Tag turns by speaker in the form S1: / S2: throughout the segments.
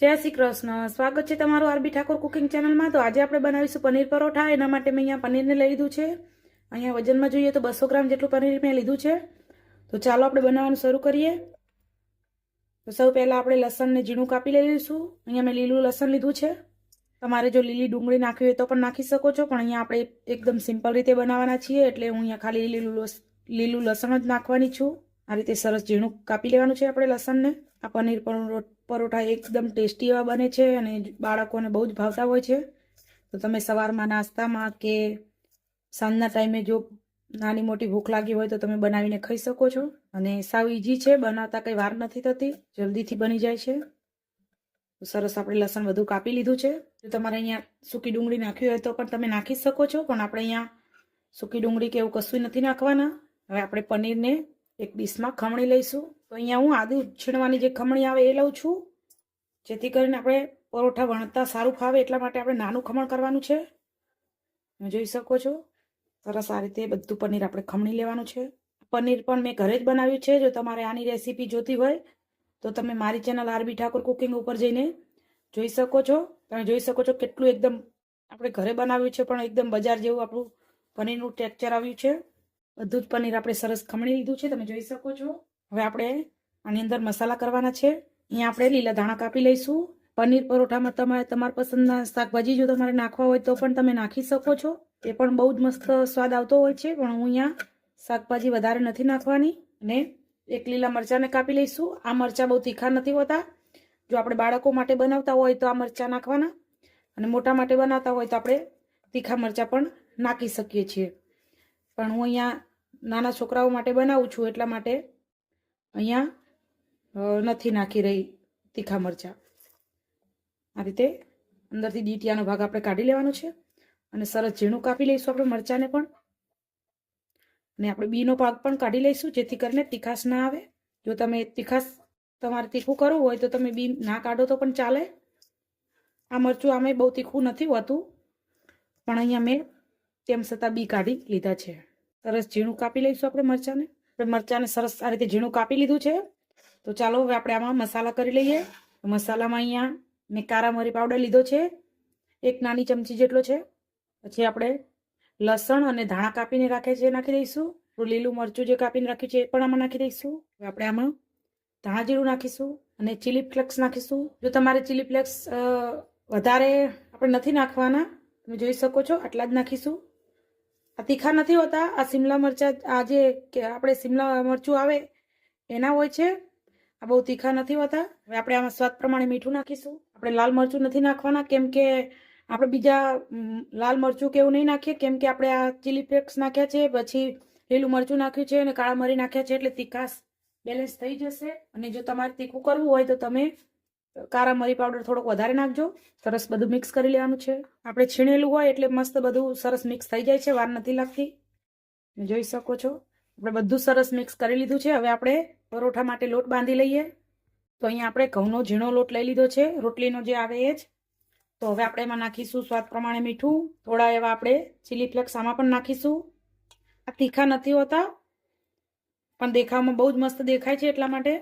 S1: જય શ્રી કૃષ્ણ. સ્વાગત છે તમારું આરબી ઠાકોર કુકિંગ ચેનલમાં. તો આજે આપણે બનાવીશું પનીર પરોઠા. એના માટે મેં અહીંયા પનીરને લઈ લીધું છે. અહીંયા વજનમાં જોઈએ તો 200 ગ્રામ જેટલું પનીર મેં લીધું છે. તો ચાલો આપણે બનાવવાનું શરૂ કરીએ. તો સૌ પહેલાં આપણે લસણને ઝીણું કાપી લઈ લઈશું. અહીંયા મેં લીલું લસણ લીધું છે. તમારે જો લીલી ડુંગળી નાખવી હોય તો પણ નાખી શકો છો, પણ અહીંયા આપણે એકદમ સિમ્પલ રીતે બનાવવાના છીએ એટલે હું અહીંયા ખાલી લીલું લસણ જ નાખવાની છું. આ રીતે સરસ ઝીણું કાપી લેવાનું છે આપણે લસણને. આ પનીર પરોઠા એકદમ ટેસ્ટી એવા બને છે અને બાળકોને બહુ જ ભાવતા હોય છે. તો તમે સવારમાં નાસ્તામાં કે સાંજના ટાઈમે જો નાની મોટી ભૂખ લાગી હોય તો તમે બનાવીને ખાઈ શકો છો. અને સાવ ઈજી છે, બનાવતા કંઈ વાર નથી થતી, જલ્દીથી બની જાય છે. તો સરસ આપણે લસણ બધું કાપી લીધું છે. જો તમારે અહીંયા સૂકી ડુંગળી નાખવી હોય તો પણ તમે નાખી શકો છો, પણ આપણે અહીંયા સૂકી ડુંગળી કે એવું કશું નથી નાખવાના. હવે આપણે પનીરને એક ડીશમાં ખમણી લઈશું. તો અહીંયા હું આદુ છીણવાની જે ખમણી આવે એ લઉં છું, જેથી કરીને આપણે પરોઠા વણતા સારું ફાવે એટલા માટે આપણે નાનું ખમણ કરવાનું છે. જોઈ શકો છો સરસ આ રીતે બધું પનીર આપણે ખમણી લેવાનું છે. પનીર પણ મેં ઘરે જ બનાવ્યું છે. જો તમારે આની રેસીપી જોતી હોય તો તમે મારી ચેનલ આરબી ઠાકોર કુકિંગ ઉપર જઈને જોઈ શકો છો. તમે જોઈ શકો છો કેટલું એકદમ આપણે ઘરે બનાવ્યું છે, પણ એકદમ બજાર જેવું આપણું પનીરનું ટેક્સચર આવ્યું છે. બધું જ પનીર આપણે સરસ ખમણી લીધું છે, તમે જોઈ શકો છો. હવે આપણે આની અંદર મસાલા કરવાના છે. અહીંયા આપણે લીલા ધાણા કાપી લઈશું. પનીર પરોઠામાં તમારા પસંદના શાકભાજી જો તમારે નાખવા હોય તો પણ તમે નાખી શકો છો. એ પણ બહુ જ મસ્ત સ્વાદ આવતો હોય છે, પણ હું અહીંયા શાકભાજી વધારે નથી નાખવાની. અને એક લીલા મરચાંને કાપી લઈશું. આ મરચાં બહુ તીખા નથી હોતા. જો આપણે બાળકો માટે બનાવતા હોય તો આ મરચાં નાખવાના, અને મોટા માટે બનાવતા હોય તો આપણે તીખા મરચાં પણ નાખી શકીએ છીએ. પણ હું અહીંયા નાના છોકરાઓ માટે બનાવું છું એટલા માટે અહીંયા નથી નાખી રહી તીખા મરચાં. આ રીતે અંદરથી ડીટીયાનો ભાગ આપણે કાઢી લેવાનો છે અને સરસ ઝીણું કાપી લઈશું આપણે મરચાંને પણ. અને આપણે બીનો ભાગ પણ કાઢી લઈશું જેથી કરીને તીખાશ ના આવે. જો તમે તમારે તીખું કરવું હોય તો તમે બી ના કાઢો તો પણ ચાલે. આ મરચું આમે બહુ તીખું નથી હોતું, પણ અહીંયા મેં તેમ છતાં બી કાઢી લીધા છે. સરસ ઝીણું કાપી લઈશું આપણે મરચાંને. આપણે મરચાંને સરસ આ રીતે ઝીણું કાપી લીધું છે. તો ચાલો હવે આપણે આમાં મસાલા કરી લઈએ. મસાલામાં અહીંયા મેં કારા મરી પાવડર લીધો છે, 1 નાની ચમચી જેટલો છે. પછી આપણે લસણ અને ધાણા કાપીને રાખે છે નાખી દઈશું. લીલું મરચું જે કાપીને રાખ્યું છે એ પણ આમાં નાખી દઈશું. હવે આપણે આમાં ધાણા જીરું નાખીશું અને ચીલી ફ્લેક્સ નાખીશું. જો તમારે ચીલી ફ્લેક્સ વધારે આપણે નથી નાખવાના, તમે જોઈ શકો છો આટલા જ નાખીશું. આ તીખા નથી હોતા. આ શિમલા મરચાં, આ જે આપણે શિમલા મરચું આવે એના હોય છે. આ બહુ તીખા નથી હોતા. હવે આપણે આમાં સ્વાદ પ્રમાણે મીઠું નાખીશું. આપણે લાલ મરચું નથી નાખવાના, કેમ કે આપણે બીજા લાલ મરચું કે એવું નહીં નાખીએ, કેમ કે આપણે આ ચીલી ફ્લેક્સ નાખ્યા છે, પછી લીલું મરચું નાખ્યું છે અને કાળા મરી નાખ્યા છે, એટલે તીખાશ બેલેન્સ થઈ જશે. અને જો તમારે તીખું કરવું હોય તો તમે કાળા મરી પાવડર થોડોક વધારે નાખજો. સરસ બધું મિક્સ કરી લેવાનું છે. આપણે છીણેલું હોય એટલે મસ્ત બધું સરસ મિક્સ થઈ જાય છે, વાર નથી લાગતી. જોઈ શકો છો આપણે બધું સરસ મિક્સ કરી લીધું છે. હવે આપણે પરોઠા માટે લોટ બાંધી લઈએ. તો અહીંયા આપણે ઘઉંનો ઝીણો લોટ લઈ લીધો છે, રોટલીનો જે આવે એ જ. તો હવે આપણે એમાં નાખીશું સ્વાદ પ્રમાણે મીઠું. થોડા એવા આપણે ચીલી ફ્લેક્સ આમાં પણ નાખીશું. આ તીખા નથી હોતા, પણ દેખાવમાં બહુ જ મસ્ત દેખાય છે એટલા માટે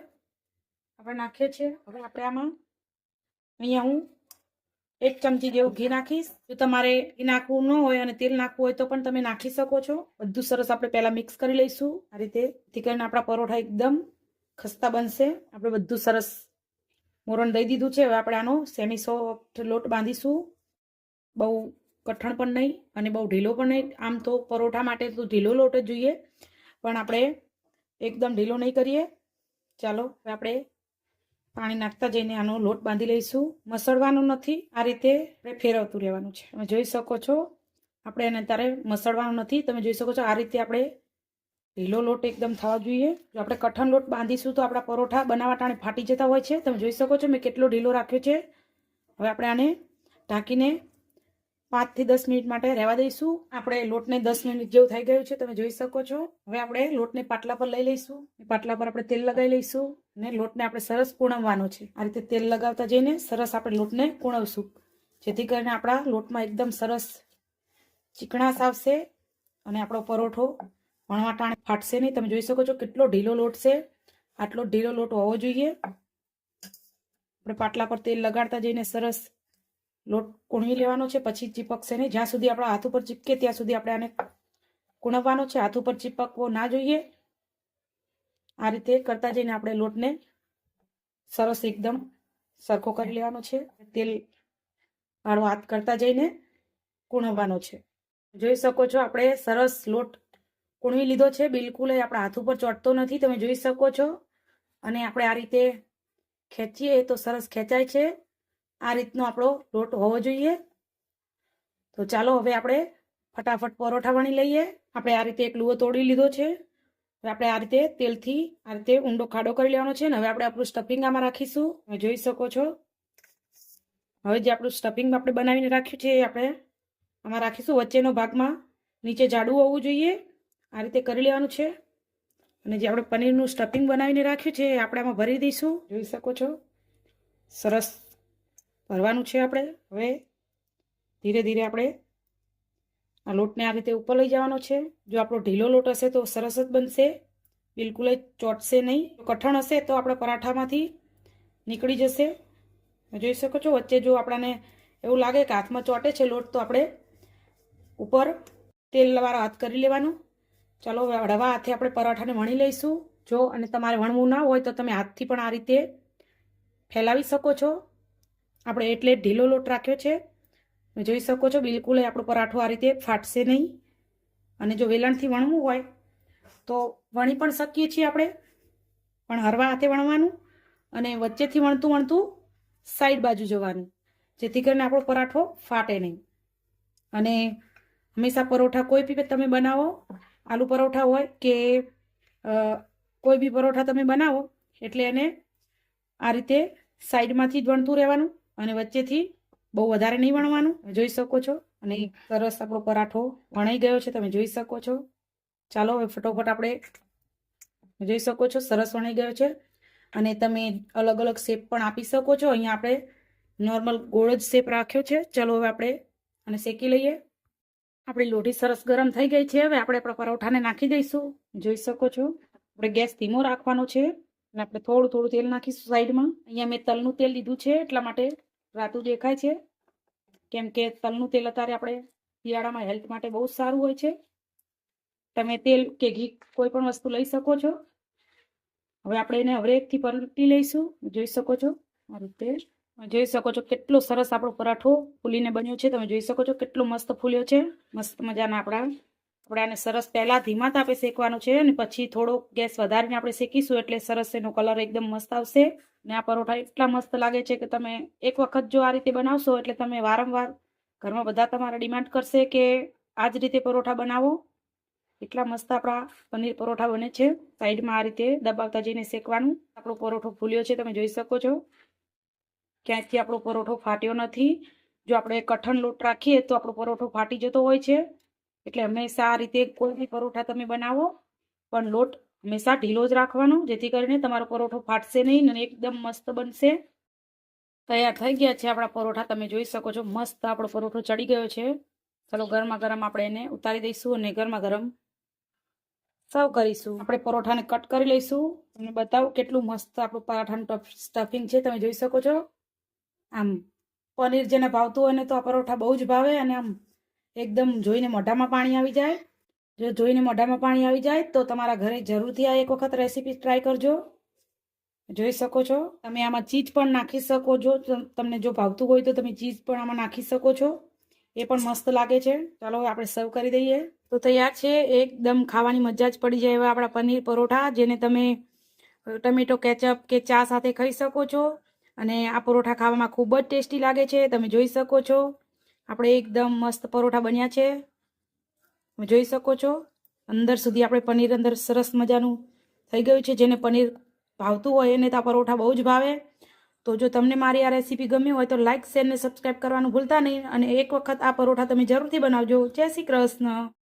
S1: આપણે નાખીએ છીએ. હવે આપણે આમાં અહીંયા હું 1 ચમચી જેવું ઘી નાખીશ. જો તમારે ઘી નાખવું ન હોય અને તેલ નાખવું હોય તો પણ તમે નાખી શકો છો. બધું સરસ આપણે પહેલાં મિક્સ કરી લઈશું આ રીતે, જેથી કરીને આપણા પરોઠા એકદમ ખસ્તા બનશે. આપણે બધું સરસ મોરણ દઈ દીધું છે. હવે આપણે આનો સેમી સોફ્ટ લોટ બાંધીશું. બહુ કઠણ પણ નહીં અને બહુ ઢીલો પણ નહીં. આમ તો પરોઠા માટે તો ઢીલો લોટ જ જોઈએ, પણ આપણે એકદમ ઢીલો નહીં કરીએ. ચાલો હવે આપણે પાણી નાખતા જઈને આનો લોટ બાંધી લઈશું. મસળવાનો નથી, આ રીતે આપણે ફેરવતું રહેવાનું છે. તમે જોઈ શકો છો આપણે એને ત્યારે મસળવાનો નથી. તમે જોઈ શકો છો આ રીતે આપણે ઢીલો લોટ એકદમ થવા જોઈએ. જો આપણે કઠણ લોટ બાંધીશું તો આપણા પરોઠા બનાવવા ટાણે ફાટી જતા હોય છે. તમે જોઈ શકો છો મેં કેટલો ઢીલો રાખ્યો છે. હવે આપણે આને ઢાંકીને 5 થી 10 મિનિટ માટે રહેવા દઈશું. આપણે લોટને 10 મિનિટ જેવું થઈ ગયું છે, તમે જોઈ શકો છો. હવે આપણે લોટને પાટલા પર લઈ લઈશું. પાટલા પર આપણે તેલ લગાવી લઈશું અને લોટને આપણે સરસ પૂણવવાનો છે. આ રીતે તેલ લગાવતા જઈને સરસ આપણે લોટને પૂણવશું, જેથી કરીને આપણા લોટમાં એકદમ સરસ ચીકણાશ આવશે અને આપણો પરોઠો વણવા ટાણે ફાટશે નહીં. તમે જોઈ શકો છો કેટલો ઢીલો લોટ છે. આટલો ઢીલો લોટ હોવો જોઈએ. આપણે પાટલા પર તેલ લગાડતા જઈને સરસ લોટ કૂણવી લેવાનો છે, પછી ચીપકશે નહીં. જ્યાં સુધી આપણા હાથ ઉપર ચીપકે ત્યાં સુધી આપણે આને કૂણવવાનો છે. હાથ ઉપર ચીપકવો ના જોઈએ. આ રીતે કરતા જઈને આપણે લોટને સરસ એકદમ સરખો કરી લેવાનો છે. તેલ વાળો હાથ કરતા જઈને કૂણવવાનો છે. જોઈ શકો છો આપણે સરસ લોટ કૂણવી લીધો છે. બિલકુલ આપણા હાથ ઉપર ચોંટતો નથી, તમે જોઈ શકો છો. અને આપણે આ રીતે ખેંચીએ તો સરસ ખેંચાય છે. આ રીતનો આપણો લોટ હોવો જોઈએ. તો ચાલો હવે આપણે ફટાફટ પરોઠા વણી લઈએ. આપણે આ રીતે એક લુવો તોડી લીધો છે. હવે આપણે આ રીતે તેલથી આ રીતે ઊંડો ખાડો કરી લેવાનો છે. ને હવે આપણે આપણું સ્ટફિંગ આમાં રાખીશું. તમે જોઈ શકો છો. હવે જે આપણું સ્ટફિંગ આપણે બનાવીને રાખ્યું છે એ આપણે આમાં રાખીશું. વચ્ચેનો ભાગમાં નીચે જાડું હોવું જોઈએ. આ રીતે કરી લેવાનું છે. અને જે આપણે પનીરનું સ્ટફિંગ બનાવીને રાખ્યું છે એ આપણે આમાં ભરી દઈશું. જોઈ શકો છો સરસ ભરવાનું છે. આપણે હવે ધીરે ધીરે આપણે આ લોટને આ રીતે ઉપર લઈ જવાનો છે. જો આપણો ઢીલો લોટ હશે તો સરસ જ બનશે, બિલકુલ જ ચોટશે નહીં. કઠણ હશે તો આપણે પરાઠામાંથી નીકળી જશે. જોઈ શકો છો વચ્ચે જો આપણને એવું લાગે કે હાથમાં ચોટે છે લોટ તો આપણે ઉપર તેલવાળો હાથ કરી લેવાનો. ચાલો હવે હળવા હાથે આપણે પરાઠાને વણી લઈશું. જો અને તમારે વણવું ના હોય તો તમે હાથથી પણ આ રીતે ફેલાવી શકો છો. આપણે એટલે ઢીલો લોટ રાખ્યો છે. જોઈ શકો છો બિલકુલ આપણો પરાઠો આ રીતે ફાટશે નહીં. અને જો વેલણથી વણવું હોય તો વણી પણ શકીએ છીએ આપણે, પણ હળવા હાથે વણવાનું અને વચ્ચેથી વણતું વણતું સાઈડ બાજુ જવાનું, જેથી કરીને આપણો પરાઠો ફાટે નહીં. અને હંમેશા પરોઠા કોઈ બી તમે બનાવો, આલુ પરોઠા હોય કે કોઈ બી પરોઠા તમે બનાવો એટલે એને આ રીતે સાઈડમાંથી જ વણતું રહેવાનું અને વચ્ચેથી બહુ વધારે નહીં વણવાનું. જોઈ શકો છો. અને સરસ આપણો પરાઠો વણાઈ ગયો છે, તમે જોઈ શકો છો. ચાલો હવે ફટોફટ આપણે જોઈ શકો છો સરસ વણાઈ ગયો છે. અને તમે અલગ અલગ શેપ પણ આપી શકો છો. અહીંયા આપણે નોર્મલ ગોળ જ શેપ રાખ્યો છે. ચલો હવે આપણે અને શેકી લઈએ. આપણી લોઢી સરસ ગરમ થઈ ગઈ છે. હવે આપણે આપણા પરોઠાને નાખી દઈશું. જોઈ શકો છો આપણે ગેસ ધીમો રાખવાનો છે અને આપણે થોડું થોડું તેલ નાખીશું સાઈડમાં. અહીંયા મેં તલનું તેલ લીધું છે એટલા માટે રાતું દેખાય છે, કેમ કે તલનું તેલ અત્યારે આપણે શિયાળામાં હેલ્થ માટે બહુ સારું હોય છે. તમે તેલ કે ઘી કોઈ પણ વસ્તુ લઈ શકો છો. હવે આપણે એને હવરેકથી પલટી લઈશું. જોઈ શકો છો આ રીતે. જોઈ શકો છો કેટલો સરસ આપણો પરાઠો ફૂલીને બન્યો છે. તમે જોઈ શકો છો કેટલો મસ્ત ફૂલ્યો છે. મસ્ત મજાના આપણે આને સરસ પહેલા ધીમા તાપે શેકવાનું છે અને પછી થોડો ગેસ વધારીને આપણે શેકીશું એટલે સરસ એનો કલર એકદમ મસ્ત આવશે. ને આ પરોઠા એટલા મસ્ત લાગે છે કે તમે એક વખત જો આ રીતે બનાવશો એટલે તમે વારંવાર ઘરમાં બધા તમારા ડિમાન્ડ કરશે કે આ જ રીતે પરોઠા બનાવો. એટલા મસ્ત આપણા પનીર પરોઠા બને છે. સાઈડમાં આ રીતે દબાવતા જઈને શેકવાનું. આપણો પરોઠો ફૂલ્યો છે, તમે જોઈ શકો છો. ક્યાંયથી આપણો પરોઠો ફાટ્યો નથી. જો આપણે કઠણ લોટ રાખીએ તો આપણો પરોઠો ફાટી જતો હોય છે. એટલે હંમેશા આ રીતે કોઈ બી પરોઠા તમે બનાવો પણ લોટ હંમેશા ઢીલો જ રાખવાનો, જેથી કરીને તમારો પરોઠો ફાટશે નહીં અને એકદમ મસ્ત બનશે. તૈયાર થઈ ગયા છે આપણા પરોઠા. તમે જોઈ શકો છો મસ્ત આપણો પરોઠો ચડી ગયો છે. ચાલો ગરમા ગરમ આપણે એને ઉતારી દઈશું અને ગરમા ગરમ સર્વ કરીશું. આપણે પરોઠાને કટ કરી લઈશું અને બતાવું કેટલું મસ્ત આપણું પરાઠાનું સ્ટફિંગ છે. તમે જોઈ શકો છો. આમ પનીર જેને ભાવતું હોય ને તો આ પરોઠા બહુ જ ભાવે અને આમ એકદમ જોઈને મોઢામાં પાણી આવી જાય. જો જોઈને મોઢામાં પાણી આવી જાય તો તમારા ઘરે જરૂરથી આ એક વખત રેસીપી ટ્રાય કરજો. જોઈ શકો છો. તમે આમાં ચીઝ પણ નાખી શકો છો. તમને જો ભાવતું હોય તો તમે ચીઝ પણ આમાં નાખી શકો છો. એ પણ મસ્ત લાગે છે. ચાલો આપણે સર્વ કરી દઈએ. તો તૈયાર છે. એકદમ ખાવાની મજા જ પડી જાય એવા આપણા પનીર પરોઠા, જેને તમે ટમેટો કેચઅપ કે ચા સાથે ખાઈ શકો છો. અને આ પરોઠા ખાવામાં ખૂબ જ ટેસ્ટી લાગે છે. તમે જોઈ શકો છો આપણે એકદમ મસ્ત પરોઠા બન્યા છે. તમે જોઈ શકો છો અંદર સુધી આપણે પનીર અંદર સરસ મજાનું થઈ ગયું છે. જેને પનીર ભાવતું હોય એને તો આ પરોઠા બહુ જ ભાવે. તો જો તમને મારી આ રેસીપી ગમી હોય તો લાઇક શેર ને સબસ્ક્રાઈબ કરવાનું ભૂલતા નહીં. અને એક વખત આ પરોઠા તમે જરૂરથી બનાવજો. જય શ્રી કૃષ્ણ.